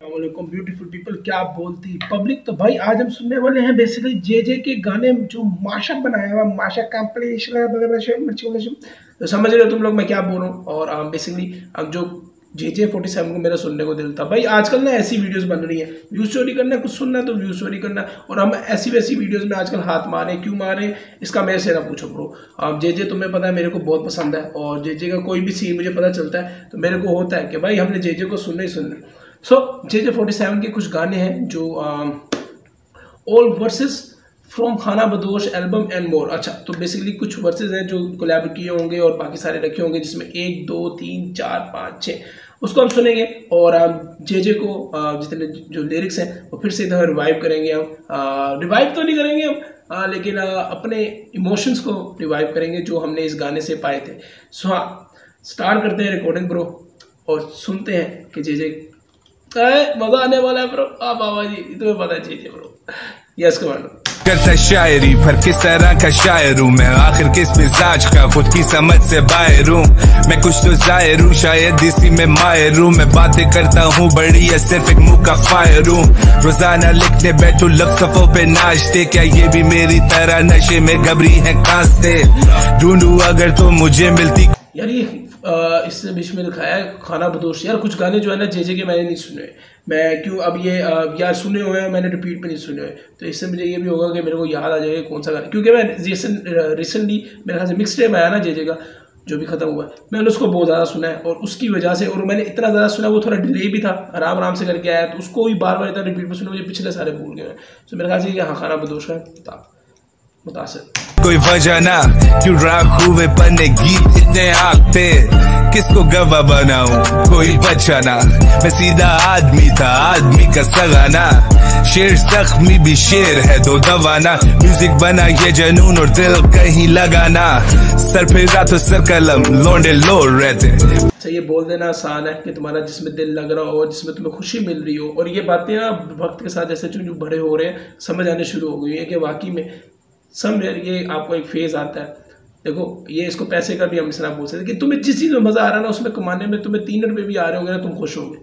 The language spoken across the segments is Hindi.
अस्सलामुअलैकुम ब्यूटीफुल पीपल, क्या बोलती पब्लिक। तो भाई आज हम सुनने वाले हैं बेसिकली जे के गाने जो माशअप बनाया हुआ, माशअप कंप्लीशन। तो समझ रहे हो तुम लोग मैं क्या बोल रहा हूँ। और बेसिकली अब जो जे 47 को मेरा सुनने को दिल था भाई। आजकल ना ऐसी वीडियोस बन रही हैं, व्यू स्टोरी करना, कुछ सुनना तो व्यू स्टोरी करना, और हम ऐसी वैसी वीडियोस में आजकल हाथ मारे। क्यों मारे इसका मेरे से ना पूछो ब्रो। अब जे तुम्हें पता है मेरे को बहुत पसंद है, और जे का कोई भी सीन मुझे पता चलता है तो मेरे को होता है कि भाई हमने जे को सुनना ही सुनना। सो जे 47 के कुछ गाने हैं जो ऑल वर्सेस फ्रॉम खाना बदोश एल्बम एंड मोर। अच्छा, तो बेसिकली कुछ वर्सेस हैं जो कोलैब किए होंगे और बाकी सारे रखे होंगे, जिसमें 1 2 3 4 5 6 उसको हम सुनेंगे। और जे को जितने जो लिरिक्स हैं वो फिर से इधर रिवाइव करेंगे। हम रिवाइव तो नहीं करेंगे हम, लेकिन अपने इमोशंस को रिवाइव करेंगे जो हमने इस गाने से पाए थे। सो हाँ, स्टार्ट करते हैं रिकॉर्डिंग ब्रो और सुनते हैं कि जे मजा आने वाला है ब्रो। बाबा जी तुम्हें पता है जे ब्रो। यस कमांडो करता शायरी पर किस तरह का शायर हूँ मैं, आखिर किस मिजाज का खुद की समझ से बाहर हूँ मैं। कुछ तो जाहिर हूँ शायद इसी में माहिर हूँ मैं। बातें करता हूँ बड़ी या सिर्फ एक मुंह का फायर हूँ। रोजाना लिखने बैठू लफ्ज़ों पे नाचते, क्या ये भी मेरी तरह नशे में घबरी है कांसते। ढूंढूं अगर तो मुझे मिलती यार। ये इससे बीच में दिखाया है खाना बदोश। यार कुछ गाने जो है ना जे के मैंने नहीं सुने मैं। क्यों अब ये यार सुने हुए हैं मैंने, रिपीट पे नहीं सुने हुए, तो इससे मुझे ये भी होगा कि मेरे को याद आ जाएगा कौन सा गाना। क्योंकि मैं रिसेंटली मेरे ख्याल से मिक्स टेप आया ना जे का, जो भी खत्म हुआ है, मैंने उसको बहुत ज़्यादा सुना है। और उसकी वजह से, और मैंने इतना ज़्यादा सुना, वो थोड़ा डिले भी था, आराम आराम से करके आया, तो उसको भी बार बार इतना रिपीट पे सुना, मुझे पिछले सारे भूल गए। तो मेरे ख्याल से हाँ खाना बदोश का मुतासिर। कोई वजह ना क्यों राख हुए पन्ने गीत इतने आग पे, किसको गवाह बनाऊं कोई बचा ना। मैं सीधा आदमी था, आदमी का सगाना, शेर जख्मी भी शेर है दो दवाना। म्यूजिक बना ये जनून और दिल कहीं लगाना, सर फिरा तो सर कलम लौंडे लोड रहते। अच्छा, ये बोल देना आसान है कि तुम्हारा जिसमें दिल लग रहा हो, जिसमें तुम्हें खुशी मिल रही हो, और ये बातें ना वक्त के साथ जैसे जो बड़े हो रहे हैं समझ आने शुरू हो गई है कि वाकई में समझ ये आपको एक फेज आता है। देखो ये इसको पैसे का भी हम इसलिए बोल सकते कि तुम्हें जिस चीज़ में मज़ा आ रहा है ना उसमें कमाने में, तुम्हें 3 रुपये भी आ रहे होंगे ना तुम खुश होगे।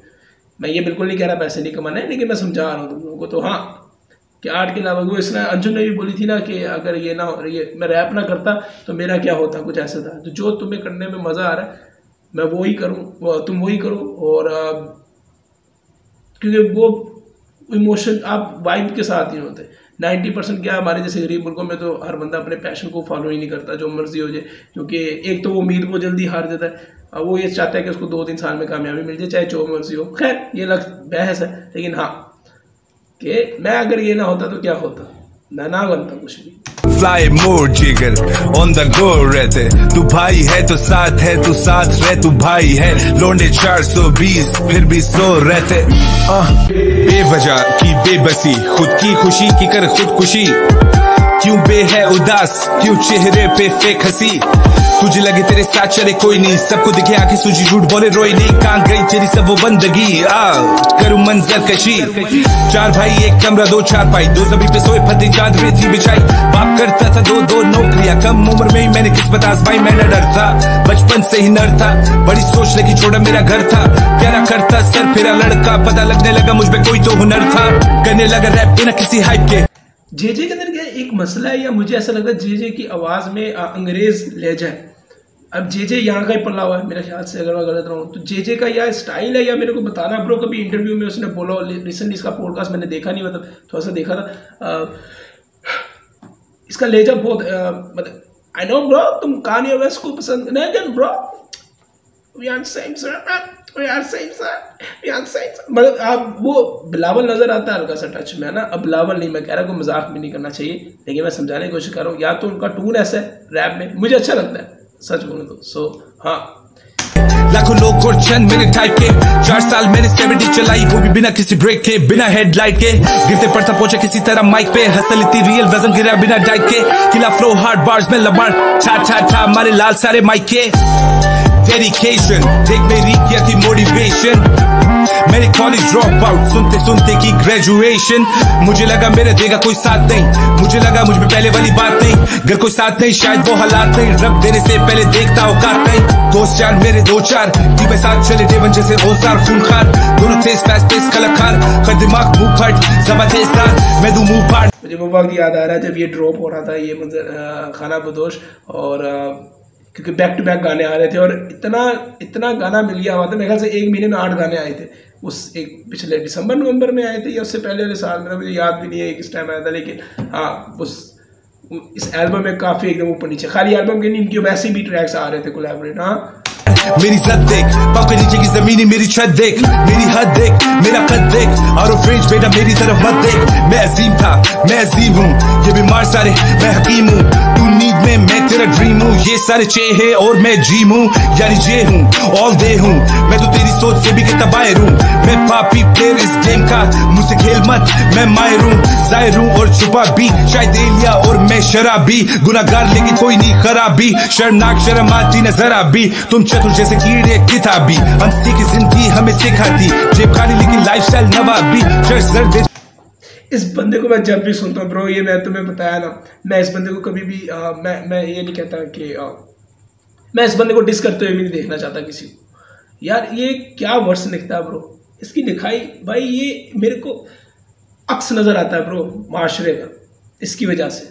मैं ये बिल्कुल नहीं कह रहा पैसे नहीं कमाने, लेकिन मैं समझा रहा हूँ तुम लोगों को। तो हाँ कि आर्ट के अलावा वो इसने अंजुन ने भी बोली थी ना कि अगर ये ना ये मैं रैप ना करता तो मेरा क्या होता, कुछ ऐसा था। तो जो तुम्हें करने में मज़ा आ रहा है मैं वो ही करूँ, तुम वही करो। और क्योंकि वो इमोशन आप वाइब के साथ ही होते। 90% क्या हमारे जैसे गरीब मुल्कों में तो हर बंदा अपने पैशन को फॉलो ही नहीं करता, जो मर्जी हो जाए। क्योंकि एक तो वो उम्मीद को जल्दी हार देता है, वो ये चाहता है कि उसको 2-3 साल में कामयाबी मिल जाए, चाहे जो मर्जी हो। खैर ये बहस है, लेकिन हाँ कि मैं अगर ये ना होता तो क्या होता, मैं ना बनता कुछ भी। फ्लाई मोर जिगर ऑन द गो रहते, तू भाई है तो साथ है, तू साथ रह तू भाई है। लोंडे 420 फिर भी 100 रहते। बेवजह की बेबसी, खुद की खुशी की कर खुदकुशी। क्यों बे है उदास, क्यों चेहरे पे फेक हंसी। तुझे लगे तेरे साथ चले कोई नहीं, सबको दिखे आंखें सूजी, झूठ बोले रोई नहीं। कहाँ गई तेरी सब वो बंदगी, करूँ मंजर कशी। 4 भाई 1 कमरा 2 4पाई, 2 जमी पे सोए फते चांद रेती बिछाई। बाप करता था 2 नौकरियां, कम उम्र में ही मैंने किस्मत आजमाई। मैं न डर था, बचपन से ही नर था, बड़ी सोच लेके छोड़ा मेरा घर था। प्यारा करता सर फिरा लड़का, पता लगने लगा मुझ में कोई तो हुनर था। करने लगा रैप बिना किसी हाइप के। जे के अंदर क्या एक मसला है, या मुझे ऐसा लगता है जे की आवाज़ में अंग्रेज लहजा है। अब जे यहाँ का ही पल्ला हुआ है मेरे ख्याल से, अगर मैं गलत रहा हूँ तो जे का या स्टाइल है, या मेरे को बताना ब्रो। कभी इंटरव्यू में उसने बोला, रिसेंटली इसका पॉडकास्ट मैंने देखा नहीं, मतलब थोड़ा सा देखा था। इसका लहजा बहुत मतलब आई नो ब्रो तुम कान्ये वेस्ट को पसंद नहीं bro, we are same sir, we are same sir, we are same sir. मतलब आप वो बिलावल नजर आता है हल्का सा टच में, है ना। अब बिलावल नहीं, मैं कह रहा हूँ मजाक भी नहीं करना चाहिए, लेकिन मैं समझाने की कोशिश कर रहा हूँ। या तो उनका टून ऐसा है रैप में, मुझे अच्छा लगता है सच बोलूं तो। सो हाँ, लाखों लोग और चंद मेरे टाइप के। 4 साल मैंने 70 चलाई, वो भी बिना किसी ब्रेक के, बिना हेडलाइट के। गिरते पड़ता पहुंचा किसी तरह माइक पे, हसल इतनी रियल वजन गिरा बिना डाइट के। किला फ्लो हार्ड बार्स में लबाड़ ठा ठा ठा मारे लाल सारे माइक के। डेडिकेशन देख मेरी क्या थी मोटिवेशन, मेरे कॉलेज ड्रॉप आउट सुनते सुनते की ग्रेजुएशन। मुझे लगा मेरे देगा कोई साथ नहीं, मुझे लगा मुझ में पहले वाली बात नहीं, अगर कोई साथ नहीं शायद वो हालात नहीं, रब देने से पहले देखता औकात नहीं। दोस्त यार मेरे दो चार की मैं साथ चले देवन जैसे औजार खूनखार, दोनों तेज फैस तेज कलाकार, कर दिमाग मुंह फट जबा तेजदार मैं दूं मुंह फाड़। मुझे वो वक्त याद आ रहा है जब ये ड्रॉप हो रहा था ये मंजर खाना बदोश, और क्योंकि बैक टू बैक गाने आ रहे थे और इतना गाना मिल गया हुआ था। मेरे ख्याल से 1 महीने में 8 गाने आए थे। उस एक पिछले दिसंबर नवंबर में आए थे या उससे पहले वाले साल में, मुझे याद भी नहीं है किस टाइम आया था, लेकिन हाँ इस एल्बम में काफ़ी एकदम ऊपर नीचे, खाली एल्बम के नहीं इनकी वैसे भी ट्रैक्स आ रहे थे कोलैबोरेट। हाँ मेरी जद देख, पाँव के नीचे की जमीनी मेरी छत देख, मेरी हद देख, मेरा कद देख, आउट ऑफ रेंज बेटा मेरी तरफ मत देख। मैं अजीम था, मैं अजीब हूँ, ये बीमार सारे मैं हकीम हूँ, तू नींद में मैं तेरा ड्रीम हूँ, ये सारे चे है और मैं जीम हूँ, यानी जे हूँ ऑल डे हूँ, मैं तो तेरी सोच से भी कितना बाहर हूँ। मैं पापी प्लेयर इस गेम का, मुझसे खेल मत मैं माहिर हूँ, जाहिर हूँ और छुपा भी, शायद एलिया और मैं शराबी, गुनाहगार लेकिन कोई नहीं खराबी, शर्मनाक शर्म आती न जरा भी, तुम चतुर जैसे कीड़े किताबी, हंसती की जिंदगी हमें सिखाती, जेब खाली लेकिन लाइफस्टाइल नवाबी। इस बंदे को मैं जब भी सुनता हूँ ब्रो, ये मैं तुम्हें बताया ना, मैं इस बंदे को कभी भी मैं ये नहीं कहता कि मैं इस बंदे को डिस करते हुए भी नहीं देखना चाहता किसी को। यार ये क्या वर्ड्स लिखता है ब्रो, इसकी लिखाई भाई ये मेरे को अक्स नज़र आता है ब्रो माशरे का इसकी वजह से।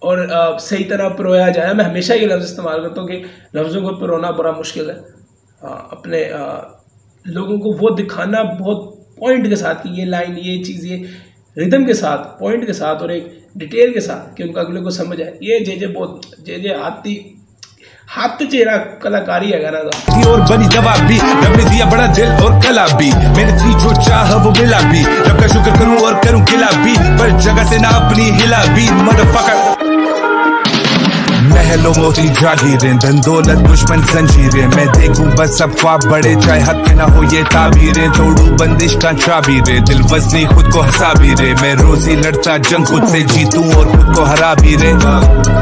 और सही तरह परोया जाए, मैं हमेशा ये लफ्ज़ इस्तेमाल करता हूँ कि लफ्ज़ों को परोना बड़ा मुश्किल है। अपने लोगों को वो दिखाना बहुत पॉइंट के साथ कि ये लाइन ये चीज़ ये रिदम के साथ पॉइंट के साथ और एक डिटेल के साथ कि उनका अगले को समझ आए। ये जे बहुत जे हाथ चेहरा कलाकारी है गाना का। और बनी दवा भी रब ने दिया बड़ा दिल और कला भी, मैंने थी जो चाह वो मिला भी, रब का शुक्र करूं और करूं गिला भी, पर जगह से ना अपनी हिला भी। मदरफकर महलों मोती जागीरें, धन दौलत दुश्मन जंजीरें, मैं देखूं बस सब ख्वाब बड़े चाहे हक में ना हो ये ताबीरें, तोड़ू बंदिश का चाबीरे, दिल वजनी खुद को हंसा भी रे, मैं रोजी लड़ता जंग खुद से जीतूं और खुद को हरा भी रे।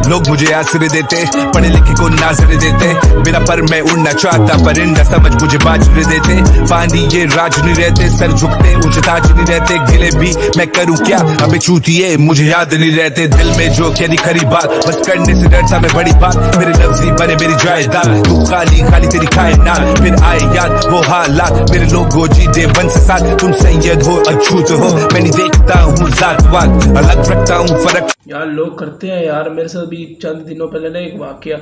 लोग मुझे आसरे देते, पढ़े लिखे को नाजरे देते, मेरा पर मैं उड़ना चाहता परिंदा समझ मुझे बाजरे देते, पानी ये राज नहीं रहते, सर झुकते ऊंचे ताज नहीं रहते, गिले भी मैं करूं क्या अबे चूतिए मुझे याद नहीं रहते, दिल में जो कह दी खरी बात बस करने से डरता मैं बड़ी बात, मेरे लफ्ज़ी बने मेरी जायदाद, तू खाली खाली तेरी कायनात, फिर आए याद वो हालात, मेरे लोगो जी देवन से साथ, तुम सैयद हो अछूत हो, मैं नहीं देखता हूँ जातवात, अलग रखता हूँ फर्क। यार लोग करते हैं यार, मेरे साथ भी चंद दिनों पहले ना एक वाकया,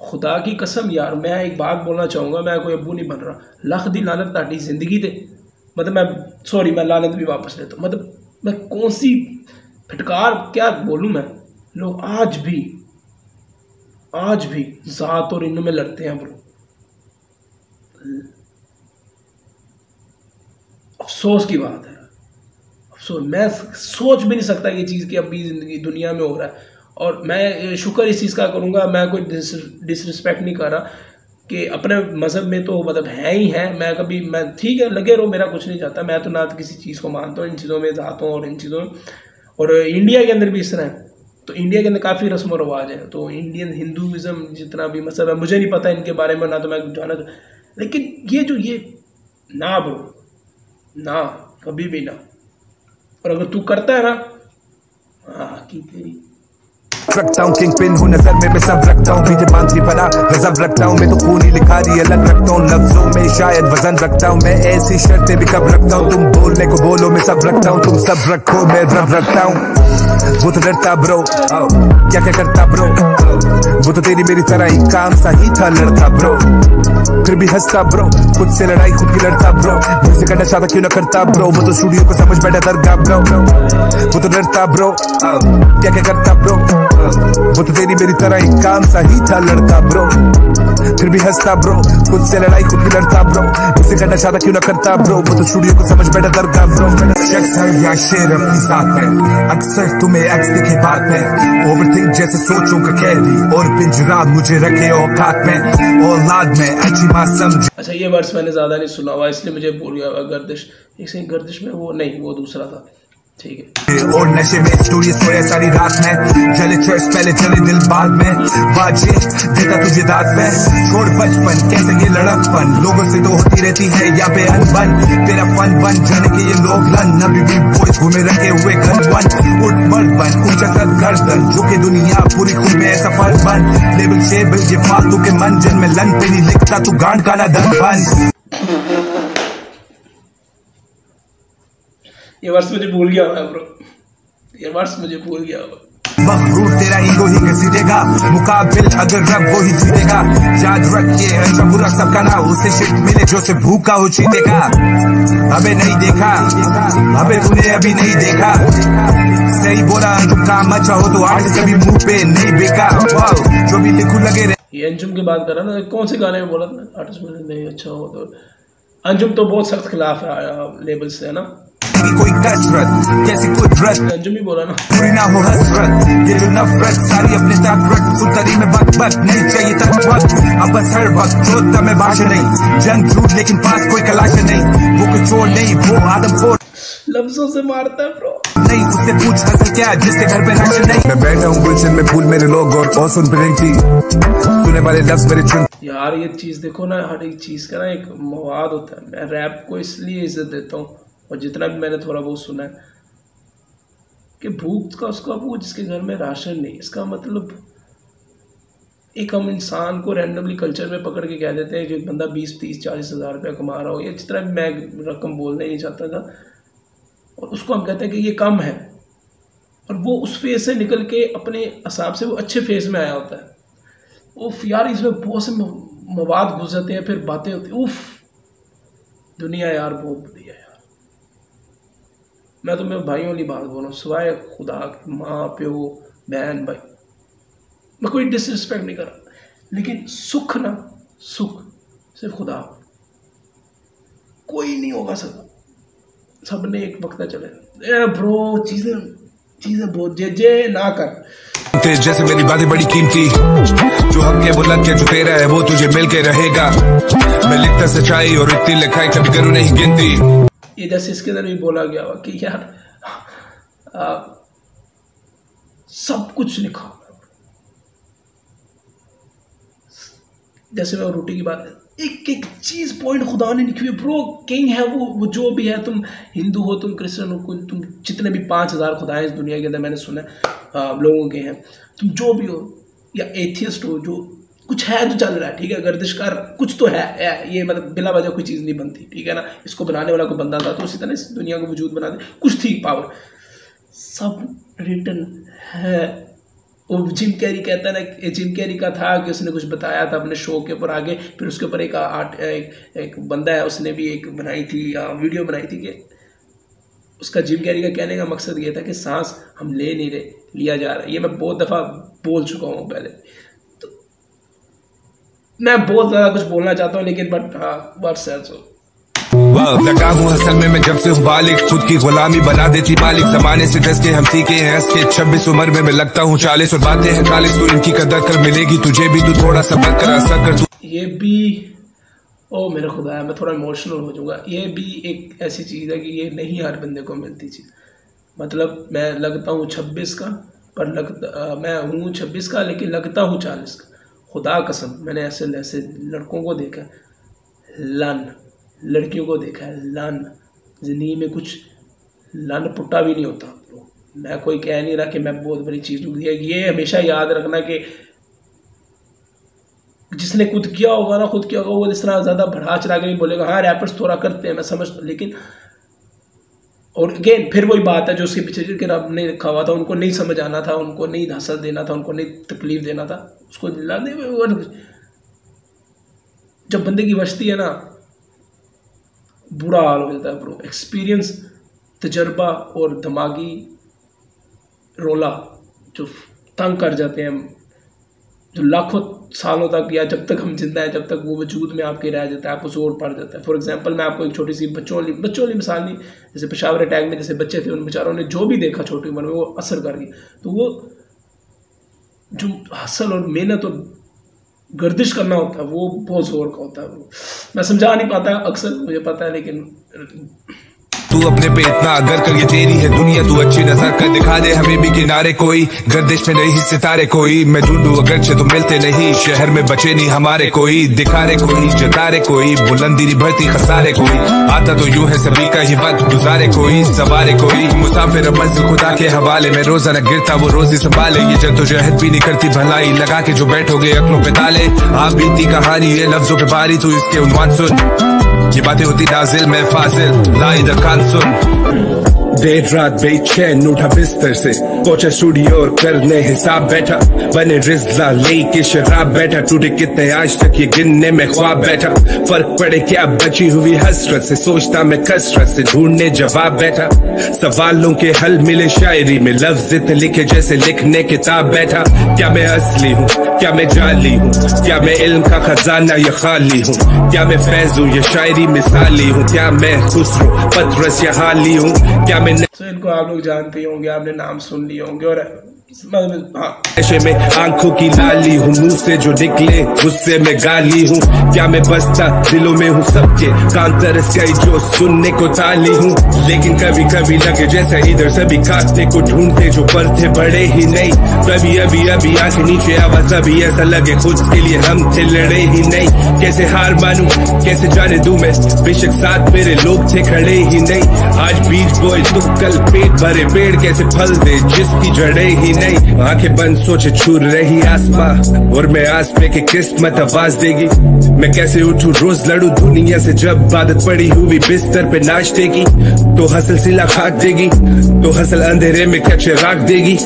खुदा की कसम यार मैं एक बात बोलना चाहूँगा, मैं कोई अब्बू नहीं बन रहा, लख दी लानत ताड़ी जिंदगी दे, मतलब मैं लानत भी वापस लेता हूँ, मतलब मैं कौन सी फटकार क्या बोलूँ मैं। लोग आज भी जात और इनमें लड़ते हैं ब्रो, अफसोस की बात है, अफसोस। मैं सोच भी नहीं सकता ये चीज़ कि अभी जिंदगी दुनिया में हो रहा है, और मैं शुक्र इस चीज़ का करूँगा, मैं कोई डिसरिस्पेक्ट नहीं कर रहा कि अपने मज़हब में तो मतलब है ही है, मैं ठीक है लगे रहो, मेरा कुछ नहीं चाहता, मैं तो ना तो किसी चीज़ को मानता हूँ इन चीज़ों में जाता हूँ और इन चीज़ों में, और इंडिया के अंदर भी इस तरह है। तो इंडिया के अंदर काफ़ी रस्म और रवाज है, तो इंडियन हिंदुज़म जितना भी मसलब है मुझे नहीं पता इनके बारे में, ना तो मैं जाना, लेकिन ये ना ब्रो ना कभी भी ना, और अगर तू करता है ना हाँ की तेरी रखता हूँ किंग पिन हूँ नजर में मैं सब रखता हूँ, पीछे बांध की बना गजब रखता हूँ, मैं तो खूनी लिखारी अलग रखता हूँ, लफ्जों में शायद वजन रखता हूँ, मैं ऐसी शर्तें भी कब रखता हूँ, तुम बोलने को बोलो मैं सब रखता हूँ, तुम सब रखो मैं रब रखता हूँ। वो तो डरता ब्रो क्या क्या करता ब्रो, वो तो तेरी मेरी तरह ही काम सा ही था लड़ता ब्रो, फिर भी हंसता ब्रो, खुद से लड़ाई खुद की लड़ता ब्रो, मुझसे करना चाहता क्यों ना करता ब्रो, वो तो स्टूडियो को समझ बैठा दरगाह ब्रो, वो तो डरता ब्रो क्या क्या करता ब्रो, वो तो तेरी मेरी तरह ही काम सा ही था लड़ता ब्रो, फिर भी हंसता ब्रो, खुद से लड़ाई खुद की लड़ता ब्रो, मुझसे करना चाहता क्यों ना करता ब्रो, वो तो स्टूडियो को समझ बैठा दरगाह ब्रो। शख्स है या शेर अपनी साथ में, अक्सर तुम्हें अक्स दिखे बात में, ओवरथिंक जैसे सोचों का कैदी, और पिंजरा मुझे रखे औकात में, औलाद में अच्छी बात समझ। अच्छा ये वर्ड्स मैंने ज़्यादा नहीं सुना हुआ इसलिए मुझे भूल गया, गर्दिश एक से गर्दिश में वो नहीं, वो दूसरा था, ठीक है। और नशे में स्टोरी सोया सारी रात में, जले चर्च पहले चले दिल बाद में, बाजे देता तुझे दाद में, छोड़ बचपन कैसे ये लड़कपन, लोगों से तो होती रहती है यहाँ पे अनबन, तेरा फन बन जाने के ये लोग लन, अभी भी बॉयज घूमे रखे हुए गन वन, उठ मर्द बन ऊंचा सर गर्दन, जो कि दुनिया पूरी खुद में सफर बन, लेबल शेबल ये फालतू के मंजन में लन पे नहीं लिखता तू गांड का ना दम बन। ये वर्ष मुझे भूल गया हुआ ब्रो, ये वर्ष मुझे भूल गया हुआ। मखरूर तेरा ईगो ही घसीटेगा, मुकाबिल अगर रब वो ही जीतेगा, याद रख ये अच्छा बुरा सबका ना, उसे शिट मिले जो से भूखा हो चीतेगा, अबे नहीं देखा, अबे तूने अभी नहीं देखा, सही बोला तुम काम अच्छा हो तो आज कभी मुंह पे नहीं बेका, जो भी लिखू लगे रहे। ये अंजुम की बात कर रहा ना, कौन से गाने में बोला था आर्टिस्ट में नहीं अच्छा हो तो, अंजुम तो बहुत सख्त खिलाफ है लेबल से, है ना, कोई कसरत कैसी कुदरत, अंजुम ही बोला ना, पूरी ना हो हसरत, ये जो नफरत सारी अपने ताकत, सुतरी में बक बक नहीं चाहिए तक वक्त, अब बस हर वक्त जोता में भाषा नहीं, जंग झूठ लेकिन पास कोई कलाश नहीं, वो कुछ और नहीं वो आदम फोड़ लफ्जों से मारता है ब्रो, नहीं उससे पूछ हसल क्या जिसके घर पे राशन नहीं, मैं बैठा हूँ गुलशन में फूल मेरे लोग और सुन थी सुने वाले लफ्ज मेरे चुन। यार ये चीज देखो ना, हर एक चीज का ना एक मवाद होता है। मैं रैप को इसलिए इज्जत देता हूँ, और जितना भी मैंने थोड़ा बहुत सुना है कि भूख का उसका वो जिसके घर में राशन नहीं, इसका मतलब एक हम इंसान को रैंडमली कल्चर में पकड़ के कह देते हैं कि बंदा 20, 30, 40 हज़ार रुपया कमा रहा हो, या जितना भी मैं रकम बोलना ही नहीं चाहता था, और उसको हम कहते हैं कि ये कम है, और वो उस फेज से निकल के अपने हिसाब से वो अच्छे फेज में आया होता है। उफ यार, इसमें बहुत से मवाद घुस जाते हैं, फिर बातें होती, उफ दुनिया यार बहुत बुरी है यार। मैं तो मेरे भाइयों वाली बात बोल रहा हूँ, सिवाय खुदा के, माँ प्यो बहन भाई, मैं कोई डिसरिस्पेक्ट नहीं कर रहा, लेकिन सुख ना, सुख सिर्फ खुदा, कोई नहीं होगा सका, सबने एक वक्त चले ब्रो, चीजें बहुत जे ना कर। जैसे मेरी बातें बड़ी कीमती, जो हक है वो लग के, जो तेरा है वो तुझे मिल के रहेगा, मैं लिखता सच्चाई और इतनी लिखाई कभी करूँ नहीं गिनती। ये जैसे इसके अंदर भी बोला गया हुआ कि यार सब कुछ लिखा, जैसे मैं रोटी की बात, एक एक चीज पॉइंट खुदा ने लिखी हुई ब्रो, किंग है वो जो भी है, तुम हिंदू हो, तुम क्रिश्चियन हो, तुम जितने भी 5000 खुदाएं इस दुनिया के अंदर मैंने सुना लोगों के हैं, तुम जो भी हो, या एथियस्ट हो, जो कुछ है जो चल रहा है, ठीक है, गर्दिशकार कुछ तो है, ये मतलब बिला वजह कोई चीज़ नहीं बनती, ठीक है ना, इसको बनाने वाला कोई बंदा था, तो उसी तरह इस दुनिया को वजूद बना दे, कुछ थी पावर, सब रिटन है। वो जिम कैरी कहता है ना, जिम कैरी का था कि उसने कुछ बताया था अपने शो के ऊपर आगे, फिर उसके ऊपर एक बंदा है, उसने भी एक बनाई थी वीडियो बनाई थी कि उसका जिम कैरी का कहने का मकसद ये था कि सांस हम ले नहीं रहे, लिया जा रहा है। ये मैं बहुत दफ़ा बोल चुका हूँ पहले, तो मैं बहुत ज़्यादा कुछ बोलना चाहता हूँ, लेकिन बट वर्ड्स है सो लगा हूँ असल में मैं जब से हूँ बालिग, खुद की गुलामी बना देती मालिक, जमाने से डस के हम सीखे हैं हंस के, 26 उम्र में मैं लगता हूँ 40, और बातें हैं 40, तो इनकी कदर कर मिलेगी तुझे भी, तू थोड़ा सा बंद कर असर कर तू। ये भी ओ मेरा खुदा है, मैं थोड़ा इमोशनल हो जाऊंगा। ये भी एक ऐसी चीज़ है कि ये नहीं हर बंदे को मिलती चीज़, मतलब मैं लगता हूँ 26 का, पर मैं हूँ 26 का लेकिन लगता हूँ 40 का। खुदा कसम, मैंने ऐसे लड़कों को देखा, लन लड़कियों को देखा है, लन जिंदगी में कुछ लन पुट्टा भी नहीं होता। मैं कोई कह नहीं रहा कि मैं बहुत बड़ी चीज़ ढूंढ दिया, ये हमेशा याद रखना कि जिसने खुद किया होगा ना, खुद किया होगा, वो इस तरह ज़्यादा बढ़ा चढ़ा के नहीं बोलेगा। हाँ रैपर्स थोड़ा करते हैं, मैं समझता हूँ, लेकिन और अगेन फिर वही बात है जो उसके पीछे के रब ने लिखा हुआ था, उनको नहीं समझ आना था, उनको नहीं हंसल देना था, उनको नहीं तकलीफ देना था, उसको दिला दे। जब बंदे की बचती है ना, बुरा हाल हो जाता है ब्रो। एक्सपीरियंस, तजर्बा और दिमागी रोला जो तंग कर जाते हैं, जो लाखों सालों तक या जब तक हम जिंदा हैं, जब तक वो वजूद में आपके रह जाता है, आपको जोर पड़ जाता है। फॉर एग्जांपल मैं आपको एक छोटी सी बच्चों वाली मिसाल नहीं, जैसे पेशावर अटैक में जैसे बच्चे थे, उन बेचारों ने जो भी देखा छोटी उम्र में वो असर कर गया। तो वो जो हसल और मेहनत और गर्दिश करना होता है वो बहुत जोर का होता है। वो मैं समझा नहीं पाता अक्सर, मुझे पता है, लेकिन तू अपने पे इतना अगर कर, ये तेरी है दुनिया, तू अच्छी नजर कर, दिखा दे हमें भी किनारे कोई, गर्दिश में नहीं सितारे कोई, मैं ढूंढूं अगरचे तो मिलते नहीं, शहर में बचे नहीं हमारे कोई, दिखा रे कोई जता रे कोई, बुलंदी नहीं भरती खसारे कोई, आता तो यूं है सभी का ही वक्त गुजारे कोई, सवारे कोई, मुसाफिर मंजिल खुदा के हवाले में, रोजाना गिरता वो रोजी संभाले, ये जद्दोजहद भी नहीं करती भलाई, लगा के जो बैठोगे अक्लों पे ताले, आप बीती कहानी ये लफ्जों पे भारी, तू इसके उन्वान सुन, ये बातें होती नाजिल में फाजिल, ला इधर कान सुन। देर रात बेचैन उठा बिस्तर से, पहुंचा स्टूडियो और करने हिसाब बैठा, बने रिजला लेके शराब बैठा, टूटे कितने आज तक ये गिनने में ख्वाब बैठा, फर्क पड़े क्या बची हुई हसरत से, सोचता मैं कसरत से ढूंढने जवाब बैठा, सवालों के हल मिले शायरी में, लफ्ज इतने लिखे जैसे लिखने किताब बैठा, क्या मैं असली हूँ क्या मैं जाली हूँ, क्या मैं इल्म का खजाना या खाली हूँ, क्या मैं फैज हूँ या शायरी मिसाली हूँ, क्या मैं खुसरो पतरस या हाली हूँ, क्या मैं तो इनको आप लोग जानते ही होंगे, आपने नाम सुन लिए होंगे। और नशे में आंखों की लाली हूँ, मुंह से जो निकले गुस्से में गाली हूँ, क्या मैं बसता दिलों में हूँ सबके, कान तरस गई जो सुनने को ताली हूँ, लेकिन कभी कभी लगे जैसा इधर सभी काटने को ढूंढते जो पर थे बड़े ही नहीं, कभी अभी अभी आंखें नीचे आवाज अभी ऐसा लगे खुद के लिए हम थे लड़े ही नहीं, कैसे हार मानूं कैसे जाने दूं मैं, बेशक साथ मेरे लोग थे खड़े ही नहीं, आज बीज बोए तो कल पेट भरे पेड़ कैसे फल दे जिसकी जड़े ही नहीं, आंखें बंद सोचे छू रही आसमां और मैं आस पे कि किस्मत आवाज देगी, मैं कैसे उठूं रोज लड़ू दुनिया से, जब आदत पड़ी हुई बिस्तर पे नाश्ते की, तो हसल सिला खाक देगी, तो हसल अंधेरे में क्या चिराग देगी,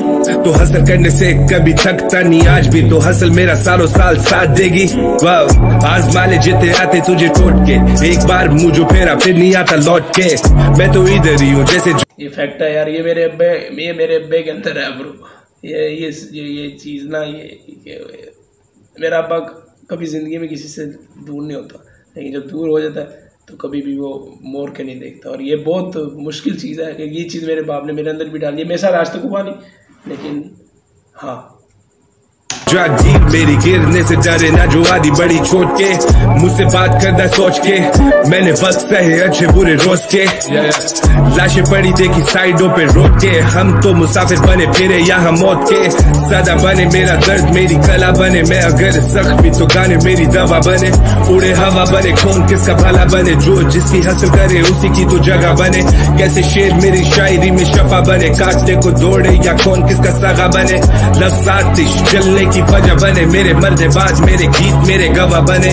तो हसल करने से कभी थकता नहीं आज भी, तो हसल मेरा सालों साल साथ देगी, वाह आजमाले जिते आते तुझे टोट के, एक बार मुझे फेरा फिर नहीं आता लौट के, मैं तो इधर ही हूँ जैसे ये फैक्ट है यार, ये मेरे अब्बे के अंदर है ब्रो, ये चीज़ ना, ये मेरा अब्बा कभी ज़िंदगी में किसी से दूर नहीं होता, लेकिन जब दूर हो जाता है तो कभी भी वो मोड़ के नहीं देखता, और ये बहुत मुश्किल चीज़ है कि ये चीज़ मेरे बाप ने मेरे अंदर भी डाली है, मेरे साथ आज तक हुआ नहीं, लेकिन हाँ जीत मेरी गिरने से डरे ना जो आदि बड़ी चोट के, मुझसे बात करना सोच के, मैंने वक्त सहे अच्छे बुरे रोज के, लाशें पड़ी देखी साइडों पे रोक के, हम तो मुसाफिर बने फिरे यहाँ मौत के, सदा बने मेरा दर्द मेरी कला बने, मैं अगर जख्मी तो गाने मेरी दवा बने, उड़े हवा बने कौन किसका भला बने, जो जिसकी हसल करे उसी की तो जगह बने, कैसे शेर मेरी शायरी में शफा बने, काटने को दौड़े या कौन किसका सगा बने, लफ्ज़ आतिश जलने की वजह बने, मेरे मरने बाद मेरे गीत मेरे गवाह बने,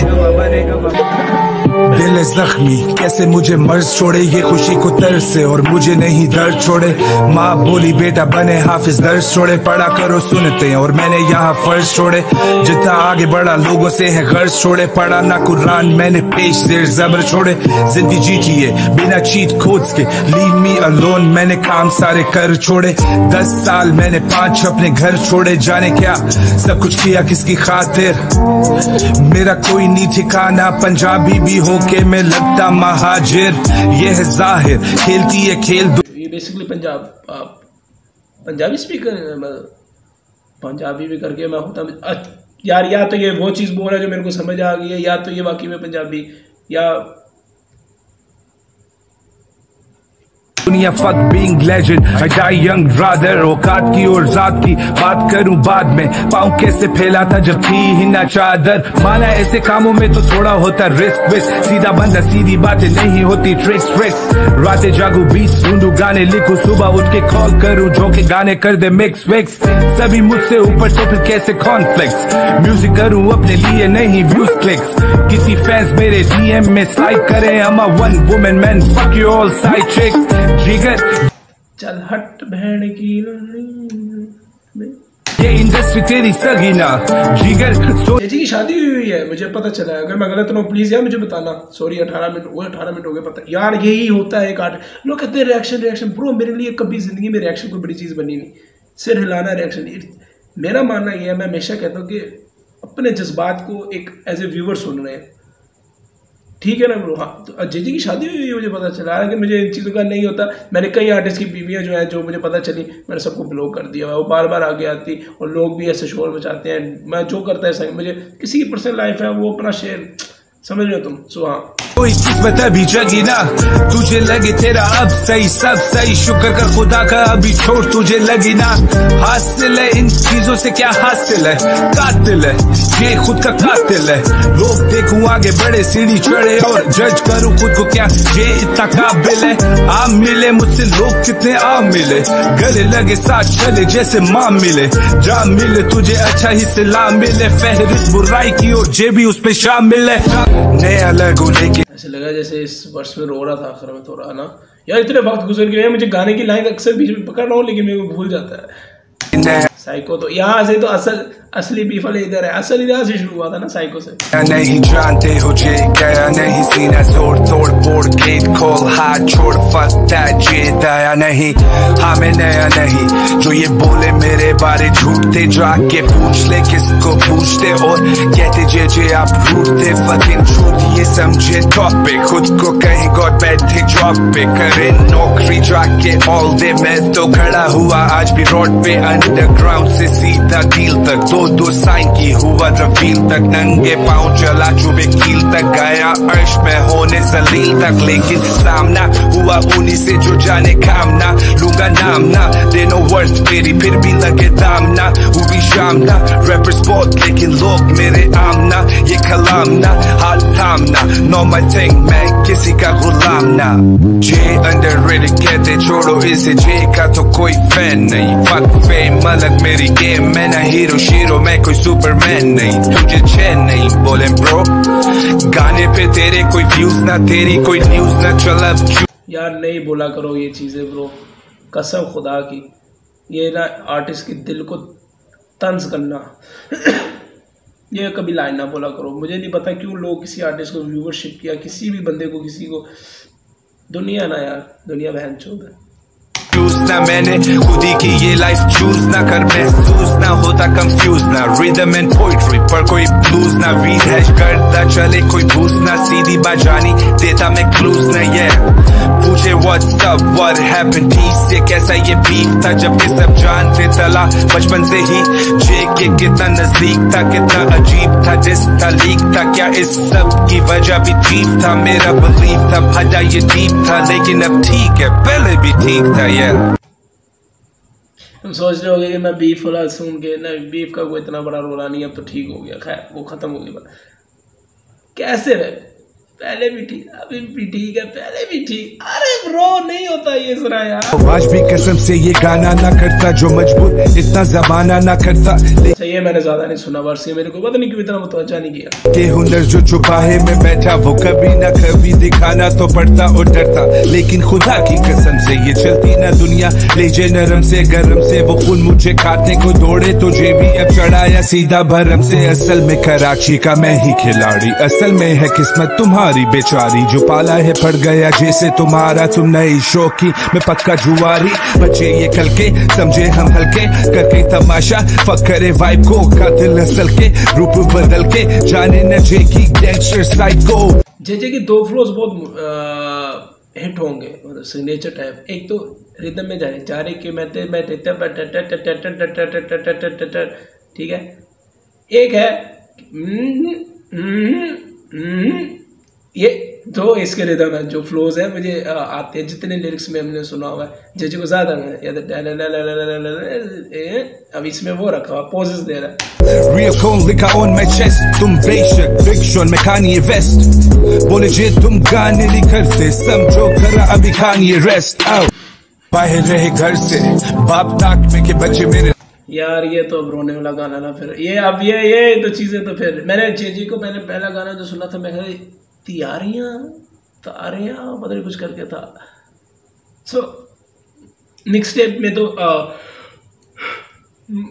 दिल जख्मी कैसे मुझे मर्ज छोड़े, ये खुशी को तरस से और मुझे नहीं दर्द छोड़े, माँ बोली बेटा बने हाफिज दर्ज छोड़े, पढ़ा करो सुनते हैं और मैंने यहाँ फर्ज छोड़े, जितना आगे बढ़ा लोगों से है गर्ज छोड़े, पढ़ा ना कुरान मैंने पेश से जबर छोड़े, जिंदगी जीती है बिना चीट खोज के, लीव मी अलोन मैंने काम सारे कर छोड़े, 10 साल मैंने 5 अपने घर छोड़े, जाने क्या सब कुछ किया किसकी खातिर, मेरा कोई नहीं ठिकाना, पंजाबी भी हो के मैं लगता महाजिर, ये है जाहिर खेलती है खेल ये बेसिकली पंजाबी स्पीकर, पंजाबी भी करके मैं होता यार, या तो ये वो चीज़ बोल रहा है जो मेरे को समझ आ गई है, या तो ये वाकई में पंजाबी, या दुनिया fuck being legend, I die young rather, औकात की और जात की बात करूं बाद में, पाँव कैसे फैला था जब थी ही ना चादर, माना ऐसे कामों में तो थोड़ा होता रिस्क विस्क, सीधा बंदा सीधी बातें नहीं होती ट्रिक्स ट्रिक्स, रातें जागू बीट्स ढूंढू गाने लिखूं, सुबह उठ के कॉल करूं जो के गाने कर दे मिक्स विक्स, सभी मुझसे ऊपर तो फिर कैसे कॉन्फ्लिक्ट्स, म्यूजिक करूं अपने लिए नहीं व्यूज क्लिक्स, किसी फैंस मेरे डीएम में स्लाइड करें, I'm a one woman man, fuck you all side chicks, जिगर चल हट बहन की, ये इंडस्ट्री तेरी सगी ना जिगर, जी की शादी हुई है मुझे पता चला है, अगर मैं गलत हूँ प्लीज यार मुझे बताना, सॉरी 18 मिनट हो गए, पता यार यही होता है, लोग कहते हैं रिएक्शन ब्रो, मेरे लिए कभी जिंदगी में रिएक्शन कोई बड़ी चीज़ बनी नहीं, सिर हिलाना रिएक्शन, मेरा मानना यह है, मैं हमेशा कहता हूँ कि अपने जज्बात को एक एज ए व्यूअर सुन रहे हैं, ठीक है ना ब्रो, हाँ तो अजय जी की शादी हुई है मुझे पता चला, लेकिन मुझे इन चीज़ों का नहीं होता, मैंने कई आर्टिस्ट की बीवियाँ जो हैं जो मुझे पता चली मैंने सबको ब्लॉक कर दिया, वो बार बार आगे आती और लोग भी ऐसे शोर मचाते हैं, मैं जो करता है सही, मुझे किसी की पर्सनल लाइफ है वो अपना शेयर, समझ रहे हो तुम, सो हाँ कोई किस्मत अभी जगी ना, तुझे लगे तेरा अब सही सब सही, शुक्र कर खुदा का अभी छोड़ तुझे लगी ना। हासिल है इन चीजों से क्या हासिल है, कातिल है ये खुद का कातिल है। लोग देखूं आगे बड़े सीढ़ी चढ़े और जज करूं खुद को क्या ये इतना काबिल है। आम मिले मुझसे लोग कितने आम मिले, गले लगे साथ चले जैसे माँ मिले। जाम मिले तुझे अच्छा ही सलाम मिले, फहरिस्त बुराई की और जे भी उस पे शामिल है। नया लगो लेके ऐसे लगा जैसे इस वर्ष में रो रहा था आखिर में थोड़ा ना यार, इतने वक्त गुजर गए मुझे गाने की लाइन अक्सर बीच में पकड़ रहा हूँ लेकिन मेरे को भूल जाता है। साइको तो यहाँ से तो असली बीफ वाले इधर है, असल इधर से शुरू हुआ था ना साइको से। नहीं जानते हो जे गया नहीं सीना जोड़ तोड़ बोर्ड गेट खोल हाथ छोड़ फकता जे दया नहीं। हाँ मैं नया नहीं जो ये बोले मेरे बारे झूठते, जाके पूछ ले किसको पूछते और कहते जे आप रूठते। फकिंग ट्रूथ ये समझे टॉपिक, खुद को कहीं गॉड बैठे जॉब पे करे नौकरी जाके ऑल डे। मैं तो खड़ा हुआ आज भी रोड पे अंडरग्राउंड से सीधा डील तक, दो साइन की हुआ रफील तक, नंगे पाँव चला चुबे कील तक, गया अर्श में होने जलील तक। लेकिन सामना हुआ उन्हीं से जो जाने कामना, लूंगा नाम ना देनो वर्थ मेरी फिर भी लगे दाम ना। हुई शाम ना रैपर्स बहुत लेकिन लोग मेरे आमना, ये कलाम ना हाथ थामना नो माय थिंग मैं किसी का गुलाम ना। जे अंडररेटेड कहते छोड़ो इसे, जे का तो कोई फैन नहीं। फक फेम अलग मेरी गेम, मैं ना हीरो शीरो मैं कोई सुपरमैन नहीं। तुझे चैन नहीं बोले ब्रो गाने पे तेरे कोई व्यूज ना, तेरी कोई न्यूज ना। चल अब यार नहीं बोला करो ये चीजें ब्रो, कसम खुदा की ये ना आर्टिस्ट के दिल को तंज करना ये कभी लाइन ना बोला करो। मुझे नहीं पता क्यों लोग किसी आर्टिस्ट को व्यूवरशिप किया, किसी भी बंदे को किसी को, दुनिया ना यार दुनिया बहन चोद है। चूज ना मैंने खुद ही की ये लाइफ, चूज ना कर महसूस ना होता कंफ्यूज ना। रिदम एंड पोइट्री पर कोई ब्लूज ना, रीहैश करता चले कोई भूस ना। सीधी बाजानी देता मैं क्लूज ना, ये पूछे what's up what happened peace से कैसा ये बीफ था, जबकि सब जानते चला बचपन से ही जे के कितना नजदीक था, कितना अजीब था जिस था लीक था। क्या इस सब की वजह भी चीफ था, मेरा बिलीफ था भला ये डीप था, लेकिन अब ठीक है पहले भी ठीक था। तुम सोच रहे होगे कि मैं बीफ वाला सुन के ना, बीफ का कोई इतना बड़ा रोला नहीं, अब तो ठीक हो गया, खैर वो खत्म हो गया। कैसे रहे पहले भी ठीक अभी भी ठीक है, पहले भी ठीक। अरे ब्रो नहीं होता ये सुना यार। आज भी कसम से ये गाना ना करता जो मजबूर इतना जमाना ना करता। सही है मैंने ज्यादा नहीं सुना वर्ष, मेरे को पता नहीं क्यों इतना मुतवज्जा नहीं किया। के हुनर जो छुपा है मैं बैठा वो कभी ना कभी दिखाना तो पड़ता और डरता, लेकिन खुदा की कसम से ये चलती ना दुनिया ले जे नरम से गरम से। वो खून मुझे खाते को दौड़े तो जे भी अब चढ़ाया सीधा भरम से। असल में कराची का मैं ही खिलाड़ी, असल में है किस्मत तुम्हारी बेचारी, जो पाला है पड़ गया जैसे तुम्हारा। तुम नई शौकी मैं पक्का जुआरी, बच्चे ये कल के समझे हम हल्के करके तमाशा। फक करे वाइब को कातिल नस्ल के रूप बदल के, जाने न जे की गैंगस्टर साइको। जे के दो फ्लोज बहुत हिट होंगे मतलब सिग्नेचर टाइप। एक तो रिदम में जा रहे कि मैं ठीक है, एक है ये दो इसके रिदम है जो फ्लोज है मुझे आते हैं जितने लिरिक्स में हमने सुना हुआ है। जे को ज्यादा अब इसमें वो रखा हुआ पोजेस दे रहा है। Real cone लिखा on my chest, तुम बेशक Fiction में Kanye West, बोले जे तुम गाने नहीं करते समझो करा अभी Kanye Rest out। बाहर रहे घर से बाप ताक में के बच्चे मेरे। यार ये तो अब रोने वाला गाना ना, फिर ये अब ये तो चीजें तो फिर मैंने जे को मैंने पहला गाना जो सुना था मैं तियारियां तारियां पता नहीं कुछ करके था। सो मिक्स टेप में तो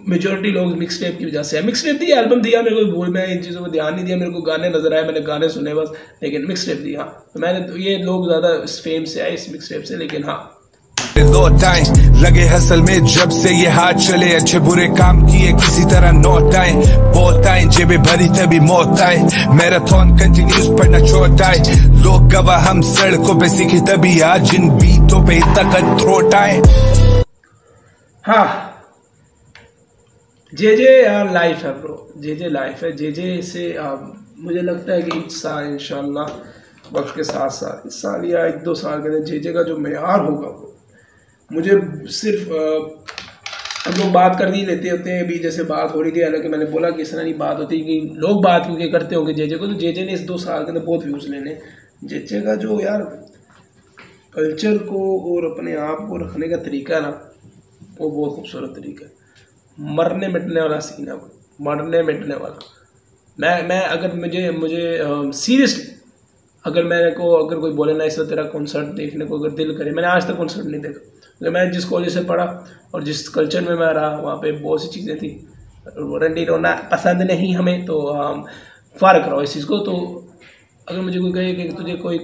मेजोरिटी लोग मिक्स टेप की वजह से है। मिक्स टेप दी एल्बम दिया मेरे को, मैं इन चीज़ों को ध्यान नहीं दिया, मेरे को गाने नजर आए मैंने गाने सुने बस, लेकिन मिक्स टेप दिया तो मैंने तो ये लोग ज़्यादा इस फेम से आए इस मिक्स टेप से। लेकिन हाँ लौटाएं लगे हसल में जब से ये हाथ चले, अच्छे बुरे काम किए किसी तरह नोट आए, बहुत आए जेबे भरी तभी मौत आए। मैराथन कंटिन्यूस पर न चोट आए, लोग गवाह हम सड़कों पे सीखे तभी आज जिन बीतों पे तकत थ्रोट आए। हाँ जे यार लाइफ है ब्रो, जे लाइफ है। जे से मुझे लगता है कि इस साल इंशाल्लाह वक्त के साथ साथ इस साल या 1-2 साल के अंदर जेजे का जो मेयार होगा वो मुझे सिर्फ हम लोग बात कर ही लेते होते हैं। अभी जैसे बात हो रही थी, हालांकि मैंने बोला कि इस तरह नहीं बात होती कि लोग बात क्योंकि करते होंगे जेजे को, तो जेजे ने इस 2 साल के अंदर बहुत व्यूज़ लेने। जेजे का जो यार कल्चर को और अपने आप को रखने का तरीका है ना, वो बहुत खूबसूरत तरीका है। मरने मिटने वाला सीन है, मरने मिटने वाला। मैं अगर मुझे सीरियसली अगर कोई बोले ना इस तरह तेरा कॉन्सर्ट देखने को अगर दिल करे, मैंने आज तक कॉन्सर्ट नहीं देखा। मैं जिस कॉलेज से पढ़ा और जिस कल्चर में मैं रहा वहाँ पे बहुत सी चीज़ें थी, रंडी रोना पसंद नहीं हमें, तो फ़र्क रहो इस चीज़ को। तो अगर मुझे कोई कहे कि तुझे कोई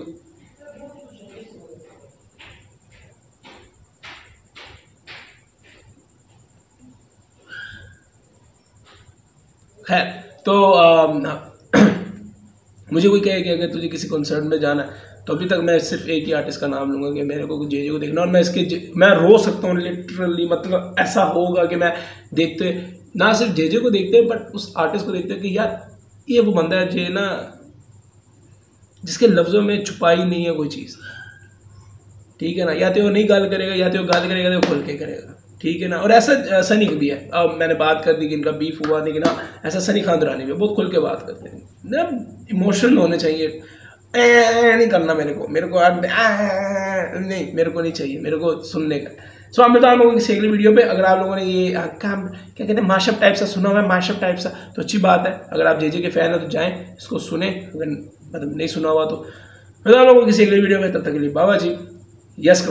खैर तो मुझे कोई कहे कि अगर तुझे किसी कॉन्सर्ट में जाना है तो अभी तक मैं सिर्फ एक ही आर्टिस्ट का नाम लूँगा कि मेरे को जेजे को देखना, और मैं रो सकता हूँ लिटरली। मतलब ऐसा होगा कि मैं देखते ना सिर्फ जेजे को देखते हैं बट उस आर्टिस्ट को देखते हैं कि यार ये वो बंदा है जो ना जिसके लफ्ज़ों में छुपाई नहीं है कोई चीज़, ठीक है ना। या तो वो नहीं गाल करेगा या तो वो गाल करेगा तो खुल के करेगा, ठीक है ना। और ऐसा सनी भी है, अब मैंने बात कर दी कि इनका बीफ हुआ, लेकिन हाँ ऐसा सनी खान दुरानी भी बहुत खुल के बात करते हैं ना। इमोशनल होने चाहिए, नहीं करना मेरे को नहीं, मेरे को नहीं चाहिए, मेरे को सुनने का। सो मैं बता लोगों किसी अगली वीडियो पे अगर आप लोगों ने ये काम क्या कहते हैं माशअप टाइप सा सुना हुआ है, माशअप टाइप सा, तो अच्छी बात है। अगर आप जेजे के फैन हो तो जाएं इसको सुने, अगर मतलब नहीं सुना हुआ तो। मैं बता लोगों किसी अगली वीडियो में, तब तक के लिए बाबा जी यस।